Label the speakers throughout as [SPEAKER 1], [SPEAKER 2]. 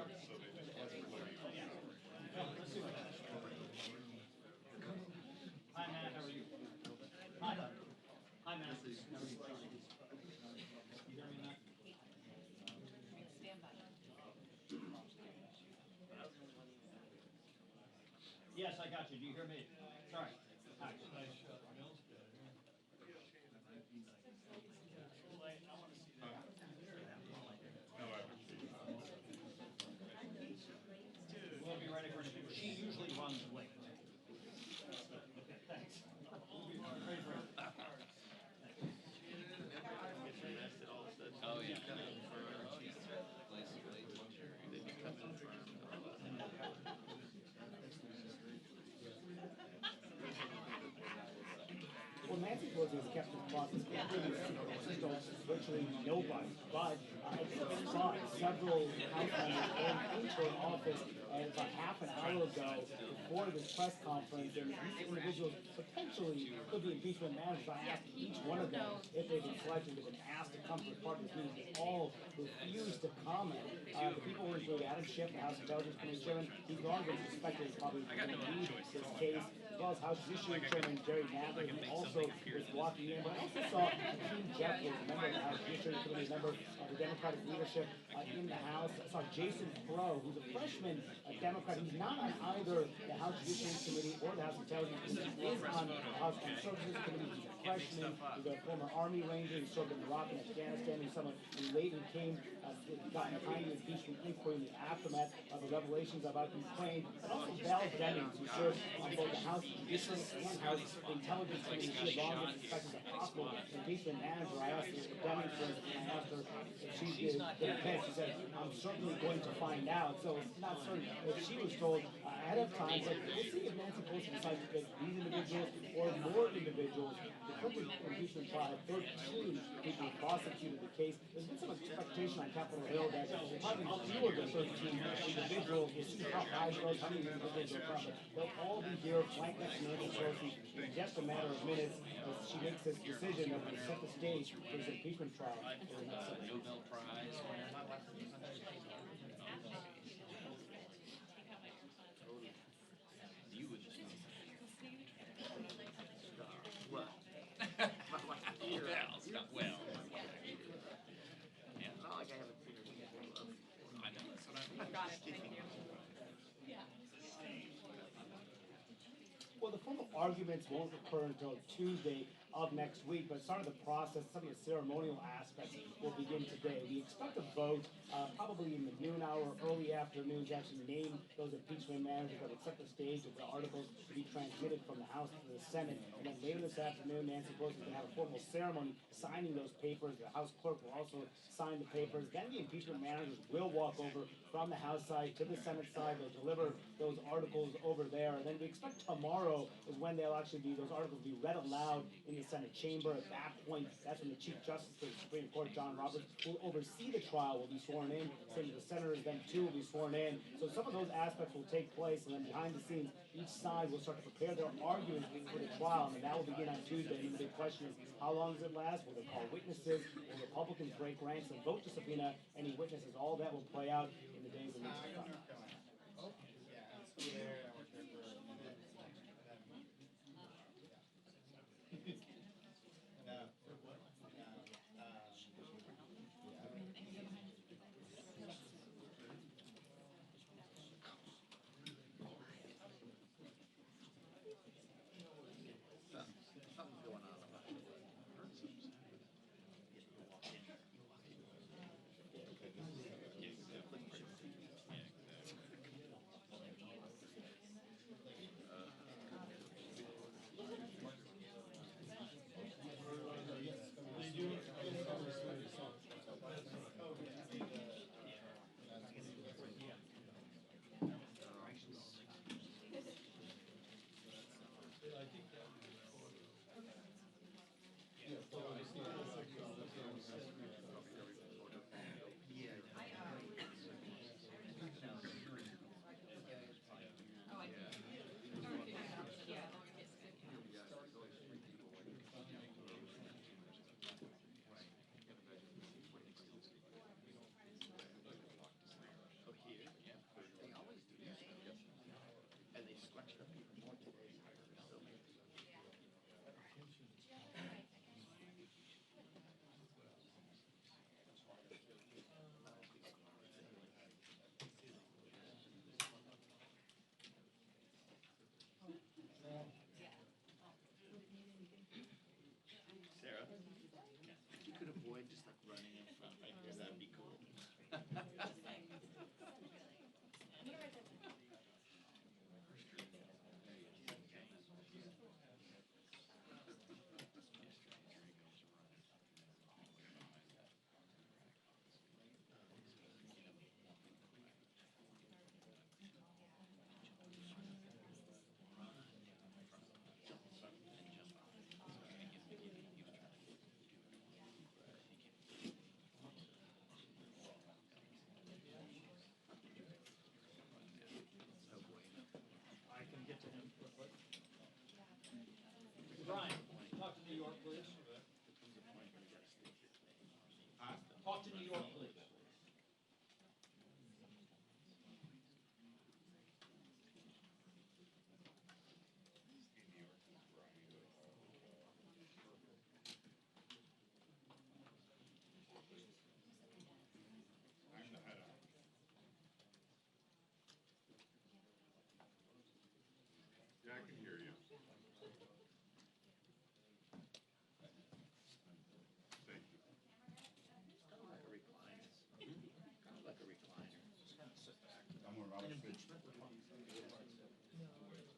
[SPEAKER 1] Hi, Matt. How are you? Hi. Hi, Matt. How are you? You hear me, Matt?
[SPEAKER 2] Stand by.
[SPEAKER 1] Yes, I got you. Do you hear me? Sorry. Hi. We'll be ready for anything. She usually runs late. Thanks. Ready for it.
[SPEAKER 3] Oh, yeah. They'd be coming from.
[SPEAKER 4] Well, Nancy Pelosi has kept this process completely secret. She's told virtually nobody. But I saw several House members into her office about half an hour ago before this press conference, and these individuals potentially could be impeachment managers. I asked each one of them if they've been selected, they've been asked to come to the part of this meeting. They all refused to comment. The people who include Adam Schiff, the House Intelligence Committee Chairman, he's long been suspected as probably going to lead this case, as well as House Judiciary Chairman Jerry Nadler, who also was walking in. But I also saw Hakeem Jeffries, a member of the House Judiciary Committee, a member of the Democratic leadership in the House. I saw Jason Crow, who's a freshman Democrat. He's not on either the House Judiciary Committee or the House Intelligence Committee. He is on the House Armed Services Committee. He's a freshman. He's a former Army Ranger. He served in Iraq and Afghanistan. He's someone who later got behind the impeachment inquiry in the aftermath of the revelations about Ukraine. And also Val Demings, who served on both the House Judiciary and House Intelligence Committee. She had long been suspected as a possible impeachment manager. I asked Demings, for instance, and I asked her if she's been picked. She said, I'm certainly going to find out. So it's not certain if she was told ahead of time, but we'll see if Nancy Pelosi decides to pick these individuals or more individuals. The Clinton impeachment trial, 13 people prosecuted the case. There's been some expectation on Capitol Hill that probably fewer than 13 individuals. We'll see how high it goes, how many individuals will come. They'll all be here flanked next to Nancy Pelosi in just a matter of minutes as she makes this decision that will set the stage for his impeachment trial.
[SPEAKER 3] Nobel Prize. You would just well. Well, it's not well. Yeah.
[SPEAKER 5] Not like I haven't seen her before.
[SPEAKER 3] I know. That's what I'm
[SPEAKER 2] Got it. Thank you. Yeah.
[SPEAKER 4] Well, the formal arguments won't occur until Tuesday of next week, but some of the process, some of the ceremonial aspects will begin today. We expect a vote probably in the noon hour, early afternoon, to actually name those impeachment managers that will set the stage with the articles to be transmitted from the House to the Senate. And then later this afternoon, Nancy Pelosi is going to have a formal ceremony signing those papers. The House clerk will also sign the papers. Then the impeachment managers will walk over from the House side to the Senate side. They'll deliver those articles over there. And then we expect tomorrow is when they'll actually be, those articles be read aloud in the Senate chamber. At that point, that's when the Chief Justice of the Supreme Court, John Roberts, will oversee the trial, will be sworn in. Same as the senators, then too, will be sworn in. So some of those aspects will take place, and then behind the scenes, each side will start to prepare their arguments for the trial, and that will begin on Tuesday. And the big question is, how long does it last? Will they call witnesses? Will Republicans break ranks and vote to subpoena any witnesses? All that will play out in the days and weeks to come.
[SPEAKER 5] Something's going on.
[SPEAKER 1] Talk to New York, please.
[SPEAKER 6] Yeah, I can hear you. Thank you.
[SPEAKER 5] Kind of like a recliner. Kind of like a recliner.
[SPEAKER 6] I'm on
[SPEAKER 5] An
[SPEAKER 6] Robert Fish.
[SPEAKER 5] impeachment.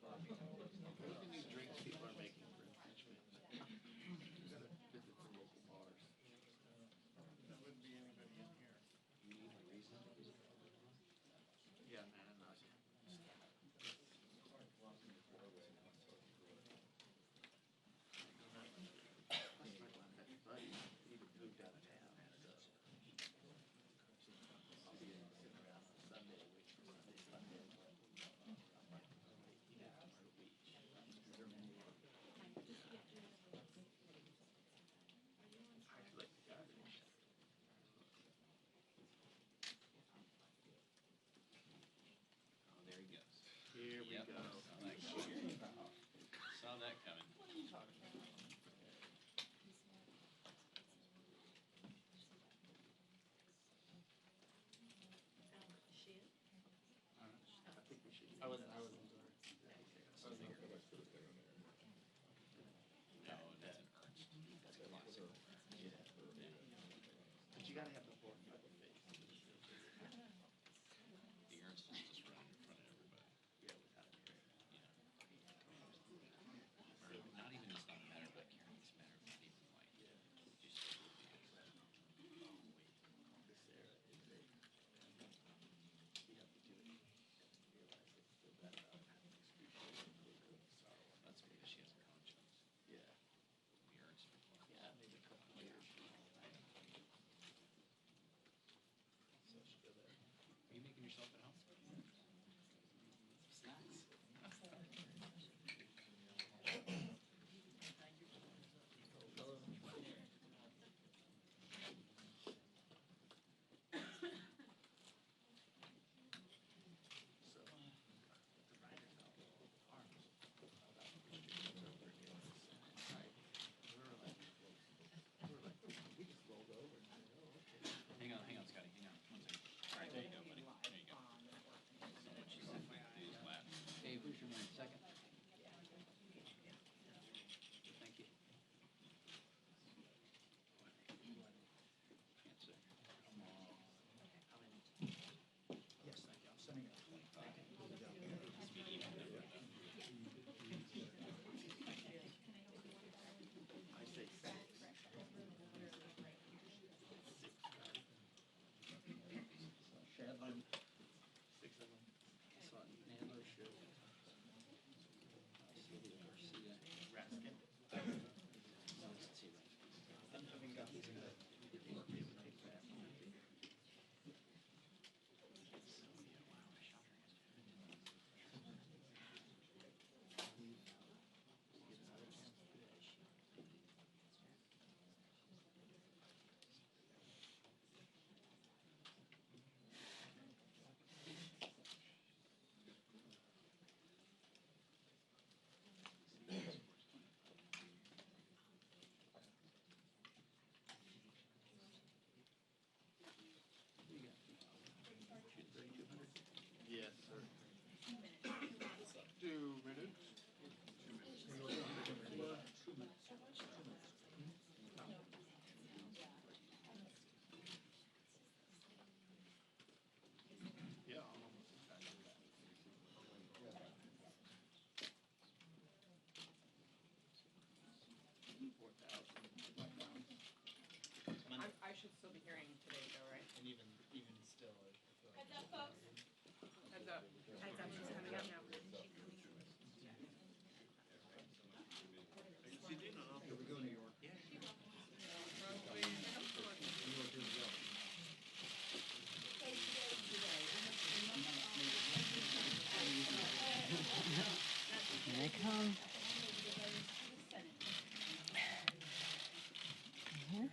[SPEAKER 5] What are the new drinks people are making for impeachment? You gotta visit some local bars.
[SPEAKER 6] There wouldn't be anybody in here.
[SPEAKER 5] You need a reason. Yeah, man, I'm not. Buddy, he moved out of town. I'll be in sitting around on Sunday, waiting for Sunday. I actually like the guy.
[SPEAKER 3] Oh, there he goes.
[SPEAKER 5] Here we
[SPEAKER 3] Yep,
[SPEAKER 5] go.
[SPEAKER 3] Saw that coming.
[SPEAKER 5] What are you talking about? I think we should.
[SPEAKER 4] I wasn't sorry.
[SPEAKER 3] No, that's an Ernst. That's a classic.
[SPEAKER 5] Yeah. But you gotta have the fork in the face.
[SPEAKER 3] The Ernst is just running in front of everybody.
[SPEAKER 5] Yeah, without a care.
[SPEAKER 3] Or not even just not matter by caring, it's matter of not even like just
[SPEAKER 5] This era is a, you have to do it. Realize it's still that having excruciating sorrow.
[SPEAKER 3] that's because she has a conscience.
[SPEAKER 5] Yeah.
[SPEAKER 3] The Ernst requires.
[SPEAKER 5] Yeah, maybe a couple of years. So she go there.
[SPEAKER 3] Are you making yourself at home?
[SPEAKER 5] Snacks. So, the writer novel, Arms, about restrictions over against society. We were like, we just rolled over and said, oh, okay.
[SPEAKER 3] Hang on, Scotty, hang on. 1 second. All right, there you go, buddy. There you go. So what she said we do is laugh.
[SPEAKER 2] Hey, who's your man? Second.
[SPEAKER 3] Thank you. Can't say.
[SPEAKER 5] How many?
[SPEAKER 2] Yes, thank you. I'm sending it.
[SPEAKER 3] Must be even number though.
[SPEAKER 5] I say six.
[SPEAKER 2] Shadlin.
[SPEAKER 5] Six of them. Son, Nandler, Show.
[SPEAKER 3] Sylvia Garcia.
[SPEAKER 5] Raskin.
[SPEAKER 3] No, let's see, right.
[SPEAKER 2] Having got these good.
[SPEAKER 3] Sylvia, wow, I shot her yesterday.
[SPEAKER 5] Yes, sir. 2 minutes. Yeah, I'm almost excited. 4,000.
[SPEAKER 7] I should still be hearing today though, right?
[SPEAKER 4] And even still, I feel like
[SPEAKER 7] Heads up, folks. Heads up. Heads up, she's coming up now.
[SPEAKER 2] Here we go, New York.
[SPEAKER 5] Yeah.
[SPEAKER 2] New York, here we go.
[SPEAKER 8] Here I come. Here.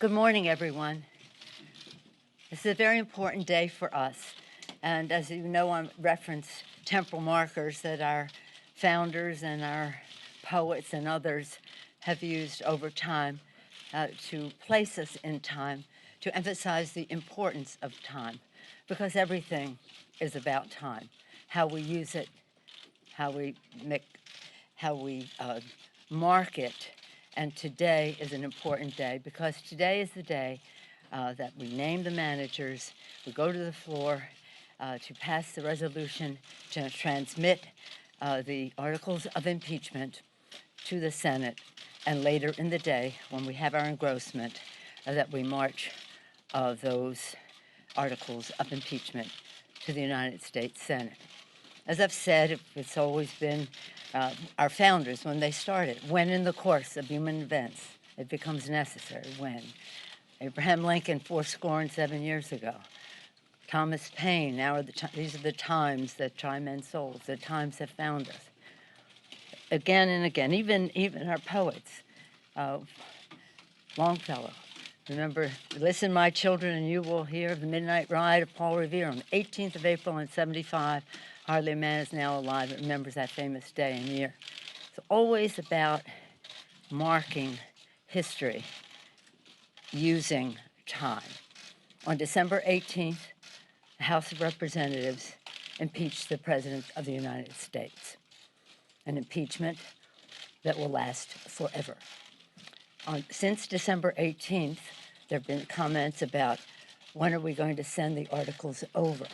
[SPEAKER 8] Good morning, everyone. This is a very important day for us. And as you know, I reference temporal markers that our founders and our poets and others have used over time to place us in time, to emphasize the importance of time, because everything is about time, how we use it, how we mark it. And today is an important day because today is the day that we name the managers, we go to the floor to pass the resolution to transmit the articles of impeachment to the Senate, and later in the day, when we have our engrossment, that we march those articles of impeachment to the United States Senate. As I've said, it's always been our founders, when they started, when in the course of human events it becomes necessary, when. Abraham Lincoln, 7 years ago. Thomas Paine, these are the times that try men's souls, the times that found us. Again and again, even our poets, Longfellow. Remember, listen, my children, and you will hear the midnight ride of Paul Revere on the 18th of April in 75. Hardly a man is now alive that remembers that famous day and year. It's always about marking history using time. On December 18th, the House of Representatives impeached the President of the United States, an impeachment that will last forever. Since December 18th, there have been comments about when are we going to send the articles over.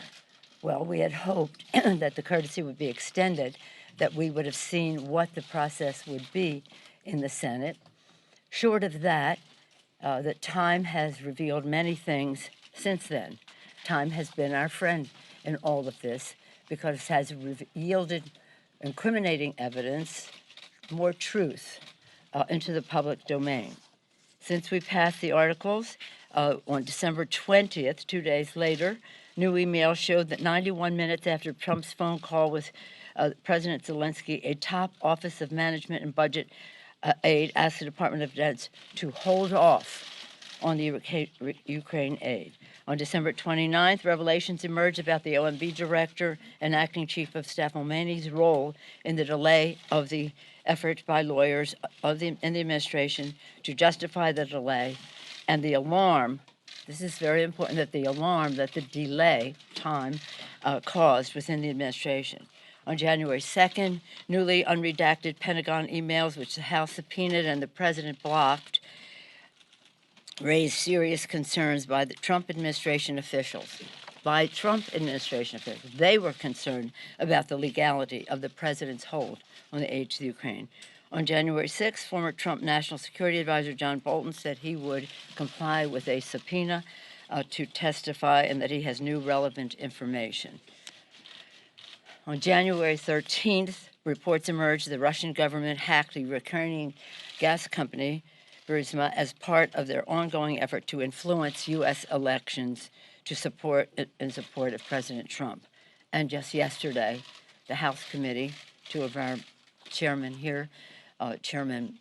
[SPEAKER 8] Well, we had hoped that the courtesy would be extended, that we would have seen what the process would be in the Senate. Short of that, that time has revealed many things since then. Time has been our friend in all of this because it has yielded incriminating evidence, more truth into the public domain. Since we passed the articles on December 20th, 2 days later, new emails showed that 91 minutes after Trump's phone call with President Zelensky, a top Office of Management and Budget aide asked the Department of Defense to hold off on the Ukraine aid. On December 29th, revelations emerged about the OMB director and acting chief of staff Mulvaney's role in the delay of the effort by lawyers in the administration to justify the delay, and the alarm, this is very important, that the alarm that the delay time caused within the administration. On January 2nd, newly unredacted Pentagon emails, which the House subpoenaed and the president blocked, raised serious concerns by the Trump administration officials. They were concerned about the legality of the president's hold on the aid to the Ukraine. On January 6th, former Trump National Security Advisor John Bolton said he would comply with a subpoena to testify and that he has new relevant information. On January 13th, reports emerged the Russian government hacked the Ukrainian gas company Burisma as part of their ongoing effort to influence U.S. elections in support of President Trump. And just yesterday, the House committee, two of our chairmen here, Chairman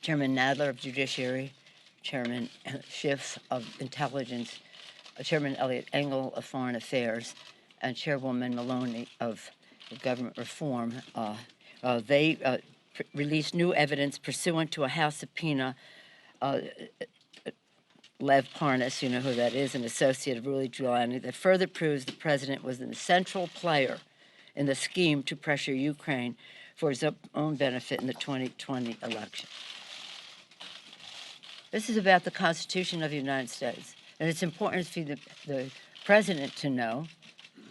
[SPEAKER 8] Nadler of Judiciary, Chairman Schiff of Intelligence, Chairman Elliot Engel of Foreign Affairs, and Chairwoman Maloney of Government Reform, they released new evidence pursuant to a House subpoena. Lev Parnas, you know who that is, an associate of Rudy Giuliani, that further proves the president was a central player in the scheme to pressure Ukraine for his own benefit in the 2020 election. This is about the Constitution of the United States, and it's important for the president to know,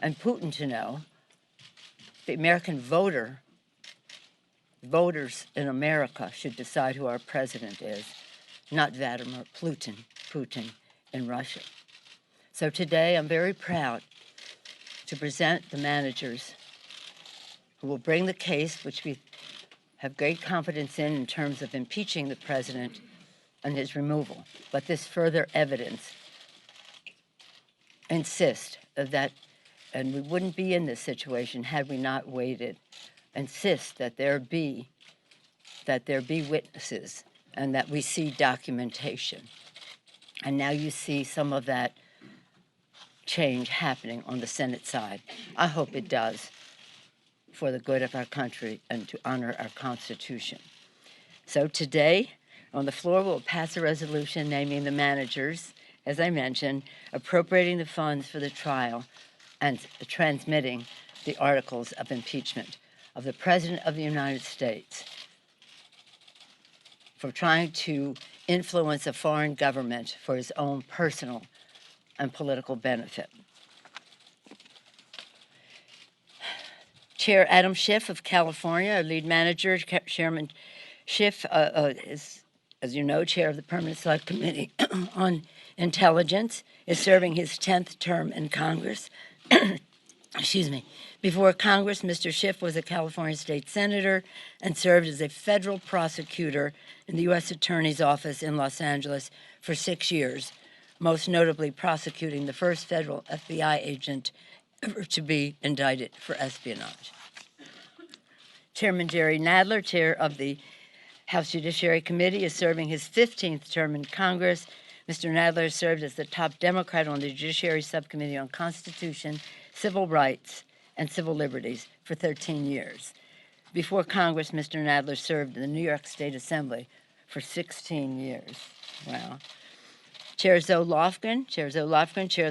[SPEAKER 8] and Putin to know, the American voters in America should decide who our president is, not Vladimir Putin in Russia. So today I'm very proud to present the managers who will bring the case, which we have great confidence in terms of impeaching the president and his removal. But this further evidence insists that, and we wouldn't be in this situation had we not waited, insist that there be witnesses and that we see documentation. And now you see some of that change happening on the Senate side. I hope it does for the good of our country and to honor our Constitution. So today, on the floor, we'll pass a resolution naming the managers, as I mentioned, appropriating the funds for the trial and transmitting the articles of impeachment of the President of the United States for trying to influence a foreign government for his own personal and political benefit. Chair Adam Schiff of California, our lead manager, Chairman Schiff is, as you know, chair of the Permanent Select Committee on Intelligence, is serving his 10th term in Congress. Excuse me. Before Congress, Mr. Schiff was a California state senator and served as a federal prosecutor in the U.S. Attorney's Office in Los Angeles for 6 years, most notably prosecuting the first federal FBI agent ever to be indicted for espionage. Chairman Jerry Nadler, chair of the House Judiciary Committee, is serving his 15th term in Congress. Mr. Nadler served as the top Democrat on the Judiciary Subcommittee on Constitution, Civil Rights, and Civil Liberties for 13 years. Before Congress, Mr. Nadler served in the New York State Assembly for 16 years. Wow. Chair Zoe Lofgren, chair of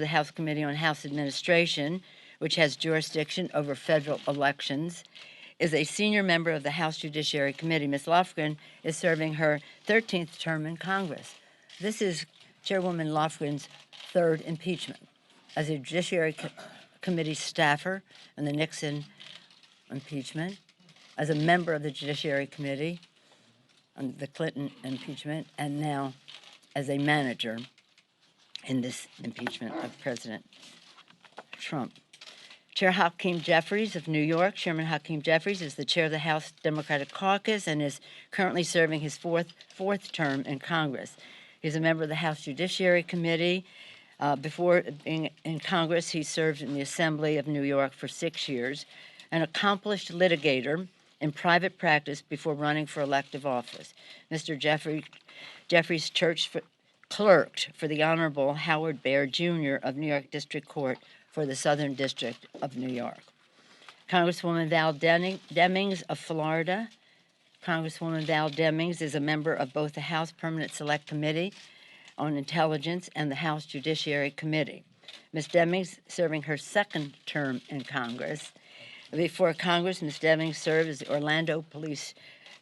[SPEAKER 8] the House Committee on House Administration, which has jurisdiction over federal elections, is a senior member of the House Judiciary Committee. Ms. Lofgren is serving her 13th term in Congress. This is Chairwoman Lofgren's third impeachment. As a Judiciary Committee staffer in the Nixon impeachment, as a member of the Judiciary Committee on the Clinton impeachment, and now as a manager in this impeachment of President Trump. Chair Hakeem Jeffries of New York. Chairman Hakeem Jeffries is the chair of the House Democratic Caucus and is currently serving his fourth term in Congress. He's a member of the House Judiciary Committee. Before being in Congress, he served in the Assembly of New York for 6 years, an accomplished litigator in private practice before running for elective office. Mr. Jeffries clerked for the Honorable Howard Baer Jr. of New York District Court for the Southern District of New York. Congresswoman Val Demings of Florida. Congresswoman Val Demings is a member of both the House Permanent Select Committee on Intelligence and the House Judiciary Committee. Ms. Demings serving her second term in Congress. Before Congress, Ms. Demings served as the Orlando Police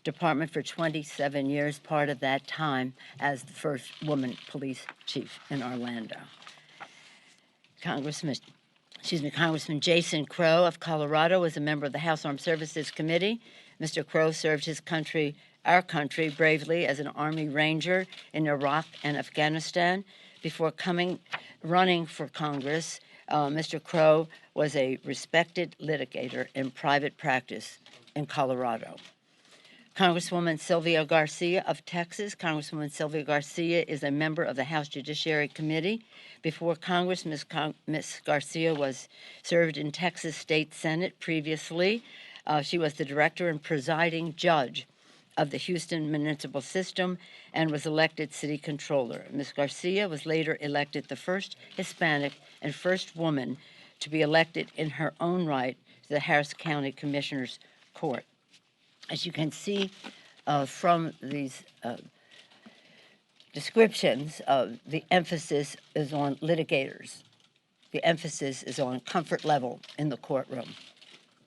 [SPEAKER 8] Department for 27 years, part of that time as the first woman police chief in Orlando. Congressman Jason Crow of Colorado was a member of the House Armed Services Committee. Mr. Crow served our country, bravely as an Army Ranger in Iraq and Afghanistan. Before running for Congress, Mr. Crow was a respected litigator in private practice in Colorado. Congresswoman Sylvia Garcia of Texas. Congresswoman Sylvia Garcia is a member of the House Judiciary Committee. Before Congress, Ms. Garcia served in Texas State Senate previously. She was the director and presiding judge of the Houston Municipal System and was elected city controller. Ms. Garcia was later elected the first Hispanic and first woman to be elected in her own right to the Harris County Commissioner's Court. As you can see from these descriptions, the emphasis is on litigators. The emphasis is on comfort level in the courtroom.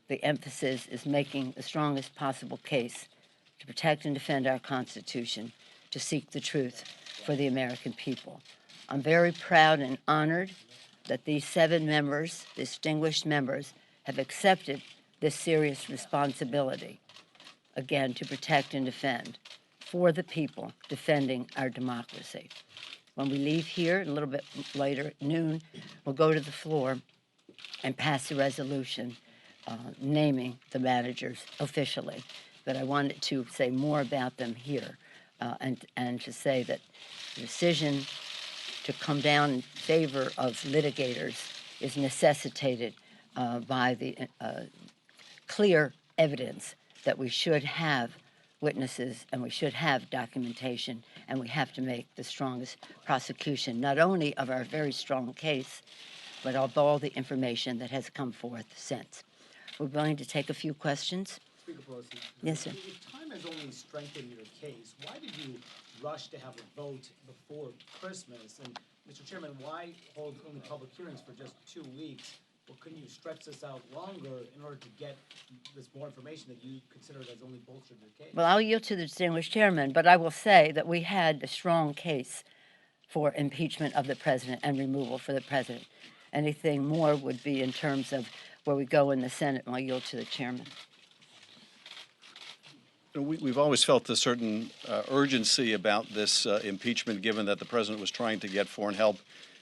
[SPEAKER 8] The emphasis is making the strongest possible case to protect and defend our Constitution, to seek the truth for the American people. I'm very proud and honored that these 7 members, distinguished members, have accepted this serious responsibility, again, to protect and defend for the people, defending our democracy. When we leave here, a little bit later, at noon, we'll go to the floor and pass the resolution naming the managers officially. But I wanted to say more about them here and to say that the decision to come down in favor of litigators is necessitated by the clear evidence that we should have witnesses and we should have documentation and we have to make the strongest prosecution, not only of our very strong case, but of all the information that has come forth since. We're going to take a few questions.
[SPEAKER 4] Speaker Pelosi.
[SPEAKER 8] Yes, sir.
[SPEAKER 4] If time has only strengthened your case, why did you rush to have a vote before Christmas? And Mr. Chairman, why hold only public hearings for just 2 weeks? Well, couldn't you stretch this out longer in order to get this more information that you considered as only bolstered your case?
[SPEAKER 8] Well, I'll yield to the distinguished chairman, but I will say that we had a strong case for impeachment of the president and removal for the president. Anything more would be in terms of where we go in the Senate, and I'll yield to the chairman.
[SPEAKER 5] We've always felt a certain urgency about this impeachment, given that the president was trying to get foreign help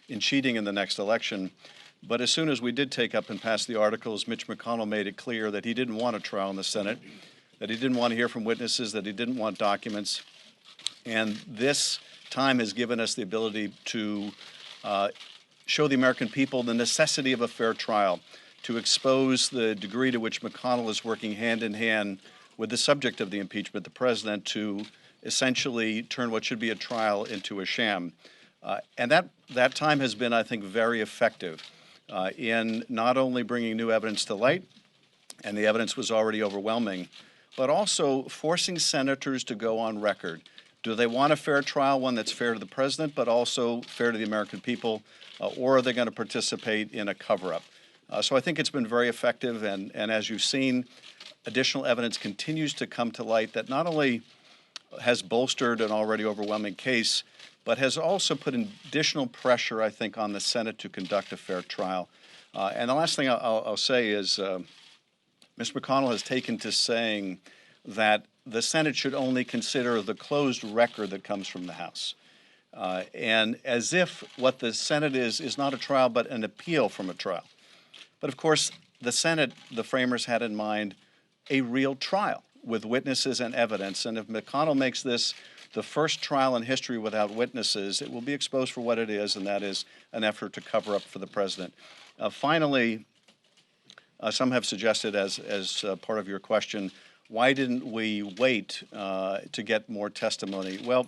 [SPEAKER 5] in cheating in the next election. But as soon as we did take up and pass the articles, Mitch McConnell made it clear that he didn't want a trial in the Senate, that he didn't want to hear from witnesses, that he didn't want documents. And this time has given us the ability to show the American people the necessity of a fair trial, to expose the degree to which McConnell is working hand in hand with the subject of the impeachment, the president, to essentially turn what should be a trial into a sham. And that time has been, I think, very effective in not only bringing new evidence to light, and the evidence was already overwhelming, but also forcing senators to go on record. Do they want a fair trial, one that's fair to the president, but also fair to the American people, or are they going to participate in a cover-up? So I think it's been very effective, and as you've seen, additional evidence continues to come to light that not only has bolstered an already overwhelming case, but has also put additional pressure, I think, on the Senate to conduct a fair trial. And the last thing I'll say is Mr. McConnell has taken to saying that the Senate should only consider the closed record that comes from the House. And as if what the Senate is not a trial, but an appeal from a trial. But of course, the Senate, the framers had in mind a real trial with witnesses and evidence. And if McConnell makes this the first trial in history without witnesses, it will be exposed for what it is, and that is an effort to cover up for the president. Finally, some have suggested, as part of your question, why didn't we wait to get more testimony? Well,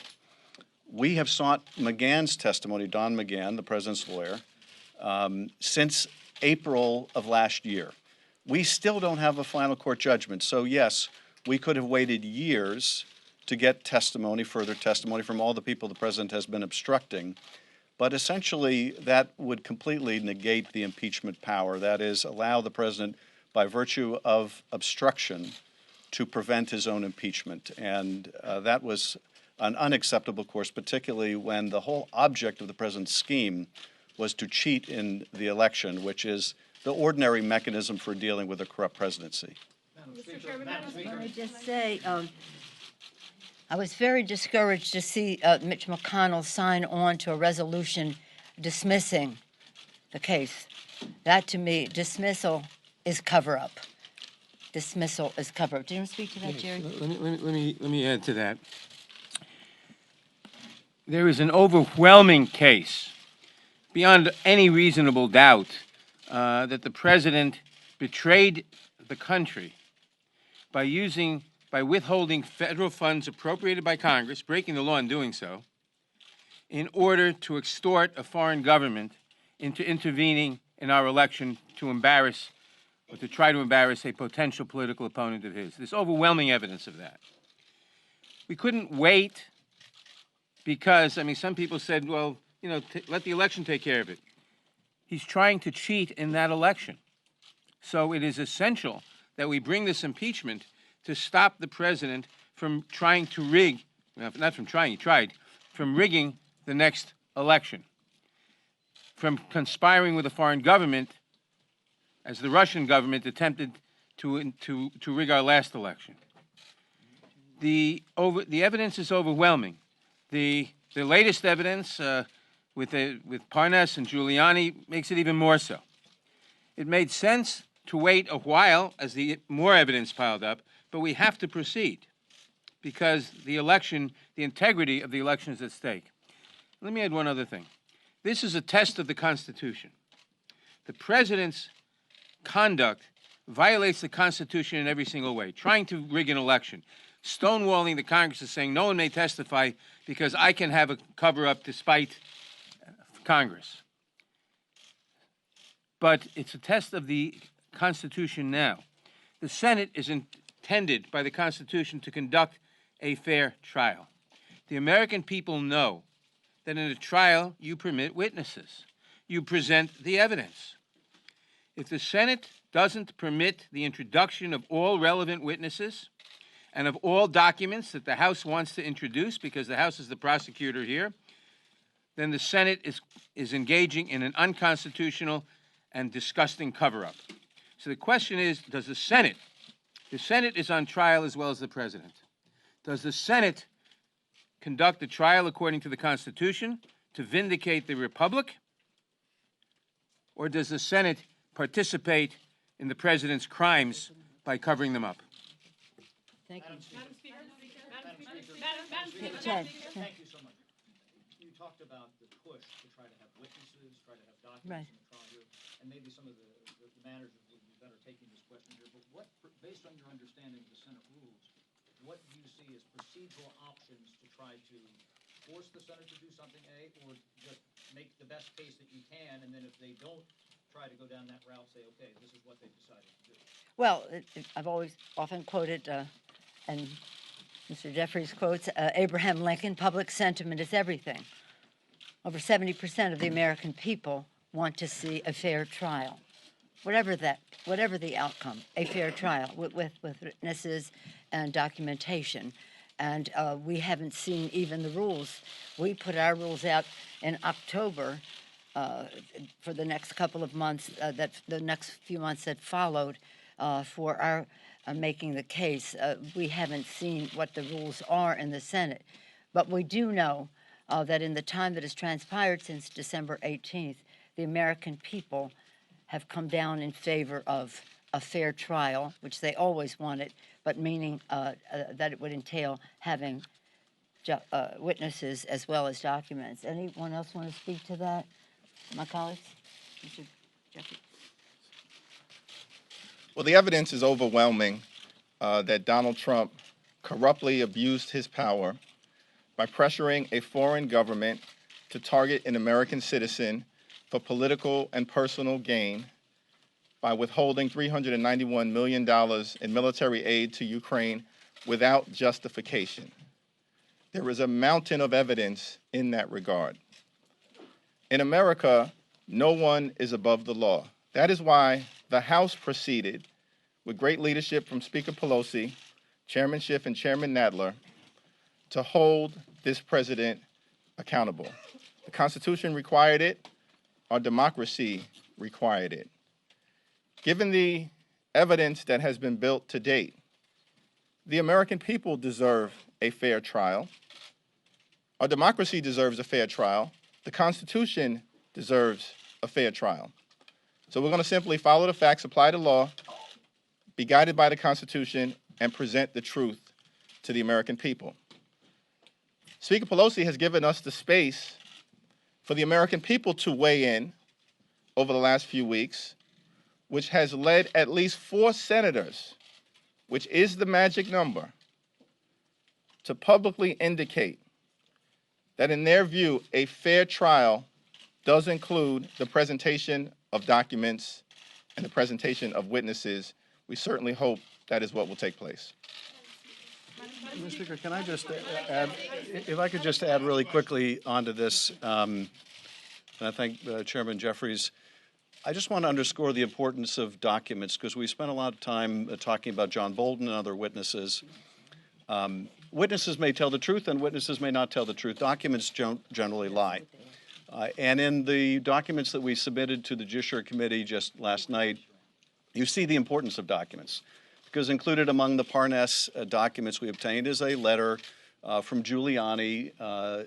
[SPEAKER 5] we have sought McGahn's testimony, Don McGahn, the president's lawyer, since April of last year. We still don't have a final court judgment. So yes, we could have waited years to get testimony, further testimony from all the people the president has been obstructing. But essentially, that would completely negate the impeachment power. That is, allow the president, by virtue of obstruction, to prevent his own impeachment. And that was an unacceptable course, particularly when the whole object of the president's scheme was to cheat in the election, which is the ordinary mechanism for dealing with a corrupt presidency.
[SPEAKER 7] Mr. Chairman,
[SPEAKER 8] Let me just say, I was very discouraged to see Mitch McConnell sign on to a resolution dismissing the case. That, to me, dismissal is cover-up. Dismissal is cover-up. Do you want to speak to that, Jerry?
[SPEAKER 9] Let me add to that. There is an overwhelming case, beyond any reasonable doubt, that the president betrayed the country by withholding federal funds appropriated by Congress, breaking the law in doing so, in order to extort a foreign government into intervening in our election to embarrass or to try to embarrass a potential political opponent of his. There's overwhelming evidence of that. We couldn't wait because, I mean, some people said, well, you know, let the election take care of it. He's trying to cheat in that election. So it is essential that we bring this impeachment to stop the president from trying to rig, not from trying, he tried, from rigging the next election, from conspiring with a foreign government, as the Russian government attempted to rig our last election. The evidence is overwhelming. The latest evidence with Parnas and Giuliani makes it even more so. It made sense to wait a while as the more evidence piled up, but we have to proceed because the election, the integrity of the election is at stake. Let me add one other thing. This is a test of the Constitution. The president's conduct violates the Constitution in every single way, trying to rig an election, stonewalling the Congress is saying no one may testify because I can have a cover-up despite Congress. But it's a test of the Constitution now. The Senate is intended by the Constitution to conduct a fair trial. The American people know that in a trial you permit witnesses. You present the evidence. If the Senate doesn't permit the introduction of all relevant witnesses and of all documents that the House wants to introduce, because the House is the prosecutor here, then the Senate is engaging in an unconstitutional and disgusting cover-up. So the question is, does the Senate is on trial as well as the President. Does the Senate conduct a trial according to the Constitution to vindicate the Republic? Or does the Senate participate in the President's crimes by covering them up?
[SPEAKER 8] Thank you.
[SPEAKER 7] Madam Speaker,
[SPEAKER 4] Madam
[SPEAKER 7] Speaker.
[SPEAKER 8] Chad.
[SPEAKER 2] Thank you so much. You talked about the push to try to have witnesses, try to have
[SPEAKER 8] Right.
[SPEAKER 2] documents in the trial here, and maybe some of the managers would be better taking this question here, but what, based on your understanding of the Senate rules, what do you see as procedural options to try to force the Senate to do something, A, or just make the best case that you can, and then if they don't try to go down that route, say, okay, this is what they've decided to do?
[SPEAKER 8] Well, I've always often quoted, and Mr. Jeffries quotes, Abraham Lincoln, public sentiment is everything. Over 70% of the American people want to see a fair trial. Whatever the outcome, a fair trial with witnesses and documentation. And we haven't seen even the rules. We put our rules out in October for the next couple of months, the next few months that followed for our making the case. We haven't seen what the rules are in the Senate. But we do know that in the time that has transpired since December 18th, the American people have come down in favor of a fair trial, which they always wanted, but meaning that it would entail having witnesses as well as documents. Anyone else want to speak to that? My colleagues? Mr. Jeffrey?
[SPEAKER 5] Well, the evidence is overwhelming that Donald Trump corruptly abused his power by pressuring a foreign government to target an American citizen for political and personal gain by withholding $391 million in military aid to Ukraine without justification. There is a mountain of evidence in that regard. In America, no one is above the law. That is why the House proceeded with great leadership from Speaker Pelosi, Chairman Schiff, and Chairman Nadler to hold this president accountable. The Constitution required it. Our democracy required it. Given the evidence that has been built to date, the American people deserve a fair trial. Our democracy deserves a fair trial. The Constitution deserves a fair trial. So we're going to simply follow the facts, apply the law, be guided by the Constitution, and present the truth to the American people. Speaker Pelosi has given us the space for the American people to weigh in over the last few weeks, which has led at least 4 senators, which is the magic number, to publicly indicate that in their view, a fair trial does include the presentation of documents and the presentation of witnesses. We certainly hope that is what will take place.
[SPEAKER 10] Mr. Speaker, can I just add, if I could just add really quickly onto this, and I thank Chairman Jeffries. I just want to underscore the importance of documents because we spent a lot of time talking about John Bolton and other witnesses. Witnesses may tell the truth and witnesses may not tell the truth. Documents generally lie. And in the documents that we submitted to the Judiciary Committee just last night, you see the importance of documents. Because included among the Parnas documents we obtained is a letter from Giuliani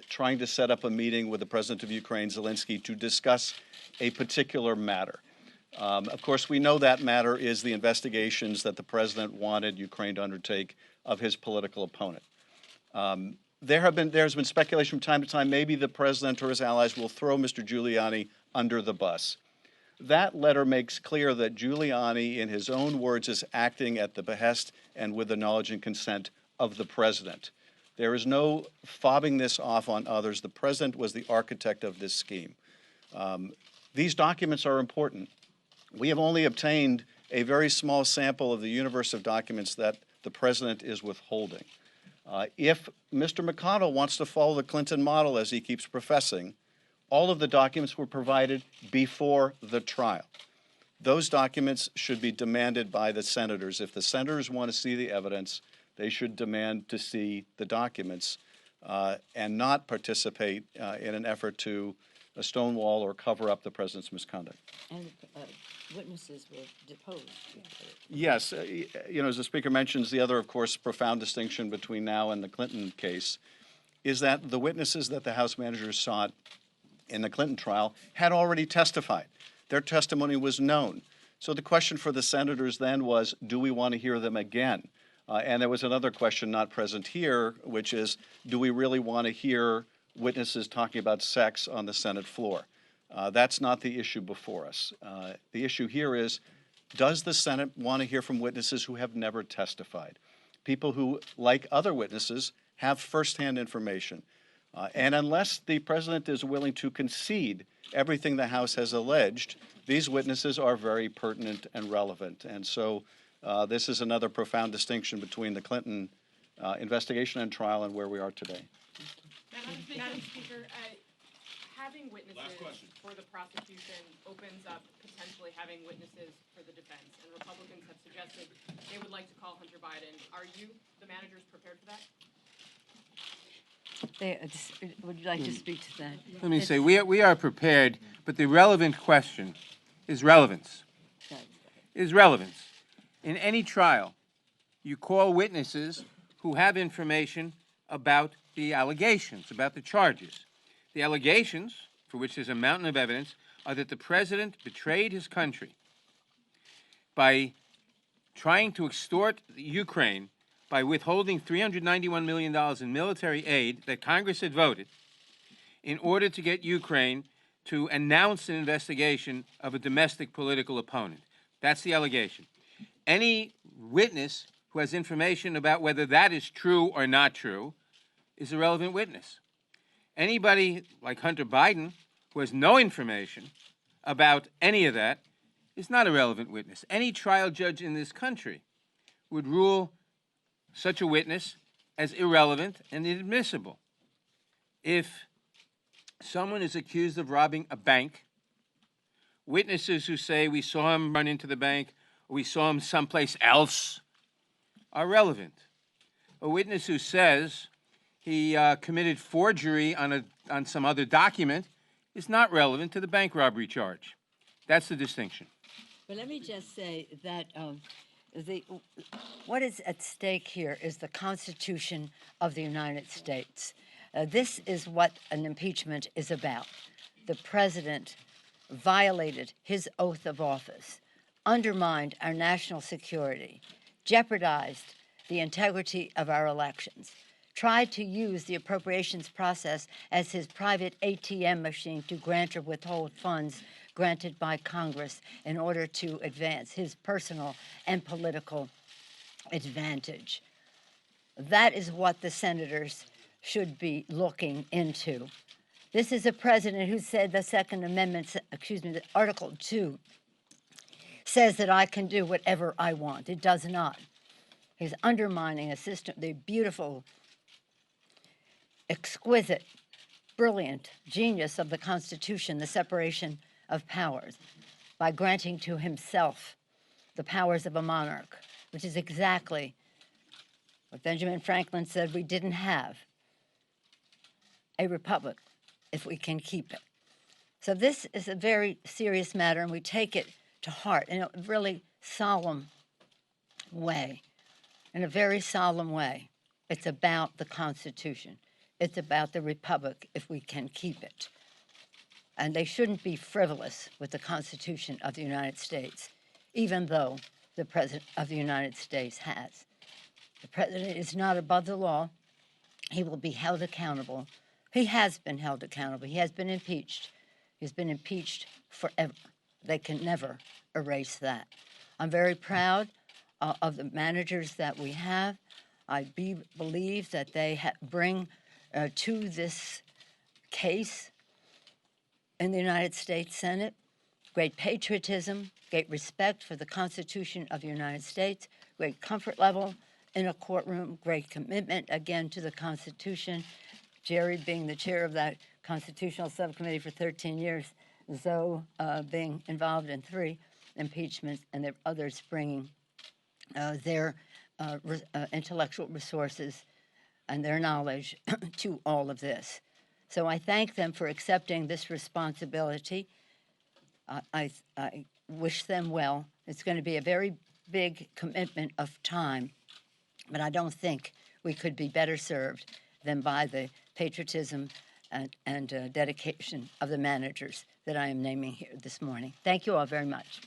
[SPEAKER 10] trying to set up a meeting with the President of Ukraine, Zelensky, to discuss a particular matter. Of course, we know that matter is the investigations that the President wanted Ukraine to undertake of his political opponent. There's been speculation from time to time maybe the President or his allies will throw Mr. Giuliani under the bus. That letter makes clear that Giuliani, in his own words, is acting at the behest and with the knowledge and consent of the President. There is no fobbing this off on others. The president was the architect of this scheme. These documents are important. We have only obtained a very small sample of the universe of documents that the president is withholding. If Mr. McConnell wants to follow the Clinton model, as he keeps professing, all of the documents were provided before the trial. Those documents should be demanded by the senators. If the senators want to see the evidence, they should demand to see the documents and not participate in an effort to stonewall or cover up the president's misconduct.
[SPEAKER 8] And witnesses were deposed.
[SPEAKER 10] Yes, as the Speaker mentions, the other, of course, profound distinction between now and the Clinton case is that the witnesses that the House managers sought in the Clinton trial had already testified. Their testimony was known. So the question for the senators then was, do we want to hear them again? And there was another question not present here, which is, do we really want to hear witnesses talking about sex on the Senate floor? That's not the issue before us. The issue here is, does the Senate want to hear from witnesses who have never testified? People who, like other witnesses, have firsthand information. And unless the president is willing to concede everything the House has alleged, these witnesses are very pertinent and relevant. And so this is another profound distinction between the Clinton investigation and trial and where we are today.
[SPEAKER 7] Madam Speaker, having witnesses for the prosecution opens up potentially having witnesses for the defense, and Republicans have suggested they would like to call Hunter Biden. Are you, the managers, prepared for that?
[SPEAKER 8] Would you like to speak to that?
[SPEAKER 9] Let me say, we are prepared, but the relevant question is relevance. Is relevance. In any trial, you call witnesses who have information about the allegations, about the charges. The allegations, for which there's a mountain of evidence, are that the president betrayed his country by trying to extort Ukraine by withholding $391 million in military aid that Congress had voted in order to get Ukraine to announce an investigation of a domestic political opponent. That's the allegation. Any witness who has information about whether that is true or not true is a relevant witness. Anybody like Hunter Biden who has no information about any of that is not a relevant witness. Any trial judge in this country would rule such a witness as irrelevant and inadmissible. If someone is accused of robbing a bank, witnesses who say we saw him run into the bank or we saw him someplace else are relevant. A witness who says he committed forgery on some other document is not relevant to the bank robbery charge. That's the distinction.
[SPEAKER 8] But let me just say that what is at stake here is the Constitution of the United States. This is what an impeachment is about. The president violated his oath of office, undermined our national security, jeopardized the integrity of our elections, tried to use the appropriations process as his private ATM machine to grant or withhold funds granted by Congress in order to advance his personal and political advantage. That is what the senators should be looking into. This is a president who said the Second Amendment, the Article 2, says that I can do whatever I want. It does not. He's undermining a system, the beautiful, exquisite, brilliant genius of the Constitution, the separation of powers, by granting to himself the powers of a monarch, which is exactly what Benjamin Franklin said we didn't have, a republic, if we can keep it. So this is a very serious matter, and we take it to heart in a really solemn way, in a very solemn way. It's about the Constitution. It's about the republic, if we can keep it. And they shouldn't be frivolous with the Constitution of the United States, even though the President of the United States has. The President is not above the law. He will be held accountable. He has been held accountable. He has been impeached. He's been impeached forever. They can never erase that. I'm very proud of the managers that we have. believe that they bring to this case in the United States Senate great patriotism, great respect for the Constitution of the United States, great comfort level in a courtroom, great commitment, again, to the Constitution. Jerry being the chair of that Constitutional Subcommittee for 13 years, Zoe being involved in 3 impeachments, and there are others bringing their intellectual resources and their knowledge to all of this. So I thank them for accepting this responsibility. I wish them well. It's going to be a very big commitment of time, but I don't think we could be better served than by the patriotism and dedication of the managers that I am naming here this morning. Thank you all very much.